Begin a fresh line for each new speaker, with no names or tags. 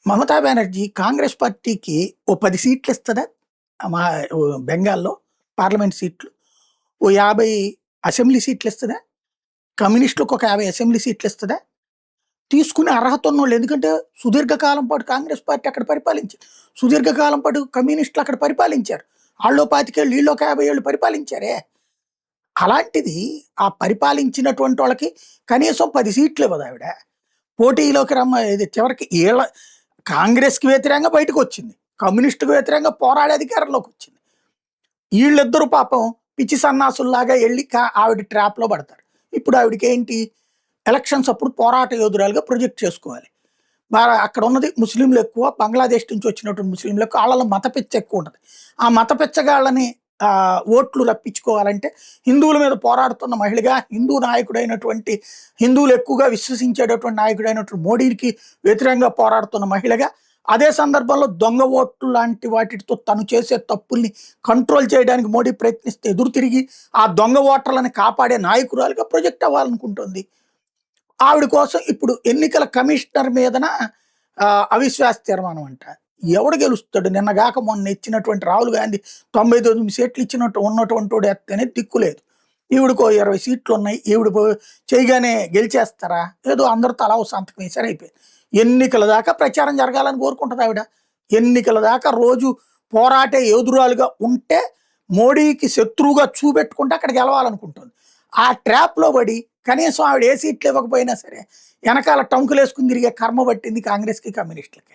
మమతా బెనర్జీ కాంగ్రెస్ పార్టీకి ఓ 10 సీట్లు ఇస్తదా? మా బెంగాల్‌లో పార్లమెంట్ సీట్లు. ఓ 50 అసెంబ్లీ సీట్లు ఇస్తదా? కమ్యూనిస్టులకు ఒక 50 అసెంబ్లీ సీట్లు ఇస్తదా? తీసుకునే అర్హత ఉన్నోళ్ళు. ఎందుకంటే సుదీర్ఘకాలం పాటు కాంగ్రెస్ పార్టీ అక్కడ పరిపాలించింది. సుదీర్ఘకాలం పాటు కమ్యూనిస్టులు అక్కడ పరిపాలించారు. ఆళ్ళో 25 ఏళ్ళు, ఈళ్ళో ఒక 50 ఏళ్ళు పరిపాలించారే. అలాంటిది ఆ పరిపాలించినటువంటోళ్ళకి కనీసం 10 సీట్లు ఇవ్వదావిడ. పోటీలోకి ఇది చివరికి కాంగ్రెస్‌కి వ్యతిరేకంగా బయటకొచ్చింది. కమ్యూనిస్ట్‌కి వ్యతిరేకంగా పోరాడి అధికారంలోకొచ్చింది. ఈళ్ళిద్దరూ పాపం పిచ్చి సన్నాసుల్లాగా ఎళ్లి ఆవిడ ట్రాప్‌లో పడతారు. ఇప్పుడు ఆవిడకేంటి ఎలక్షన్స్ అప్పుడు పోరాట యోధురాలుగా ప్రొజెక్ట్ చేసుకోవాలి. అక్కడ ఉన్నది ముస్లింలు ఎక్కువ. బంగ్లాదేశ్ నుంచి వచ్చినటువంటి ముస్లింలు ఎక్కువ. ఆళ్ళలో మత పిచ్చ ఎక్కువుంటది. ఆ మత పిచ్చగాళ్ళని ఓట్లు రప్పించుకోవాలంటే హిందువుల మీద పోరాడుతున్న మహిళగా, హిందూ నాయకుడైనటువంటి హిందువులు ఎక్కువగా విశ్వసించేటటువంటి నాయకుడైనటువంటి మోడీకి వ్యతిరేకంగా పోరాడుతున్న మహిళగా, అదే సందర్భంలో దొంగ ఓట్లు లాంటి వాటితో తను చేసే తప్పుల్ని కంట్రోల్ చేయడానికి మోడీ ప్రయత్నిస్తే ఎదురు తిరిగి ఆ దొంగ ఓటర్లని కాపాడే నాయకురాలుగా ప్రొజెక్ట్ అవ్వాలనుకుంటోంది. ఆవిడ కోసం ఇప్పుడు ఎన్నికల కమిషనర్ మీదన అవిశ్వాస తీర్మానం అంట. ఎవడు గెలుస్తాడు? నిన్నగాక మొన్న ఇచ్చినటువంటి రాహుల్ గాంధీ 99 సీట్లు ఇచ్చినట్టు ఉన్నటువంటోడు ఎత్తేనే దిక్కులేదు. ఈవిడకో 20 సీట్లున్నాయి. ఈవిడ చేయగానే గెలిచేస్తారా? ఏదో అందరూ తలా ఓ సంతకం వేశారు అయిపోయింది. ఎన్నికల దాకా ప్రచారం జరగాలని కోరుకుంటది ఆవిడ. ఎన్నికల దాకా రోజు పోరాటే యోధురాలుగా ఉంటే, మోడీకి శత్రువుగా చూపెట్టుకుంటే అక్కడ గెలవాలనుకుంటుంది. ఆ ట్రాప్‌లో పడి కనీసం ఆవిడ ఏ సీట్లు ఇవ్వకపోయినా సరే, ఎనకాల టంకులేసుకొని తిరిగే కర్మ పట్టింది కాంగ్రెస్‌కి, కమ్యూనిస్టులకి.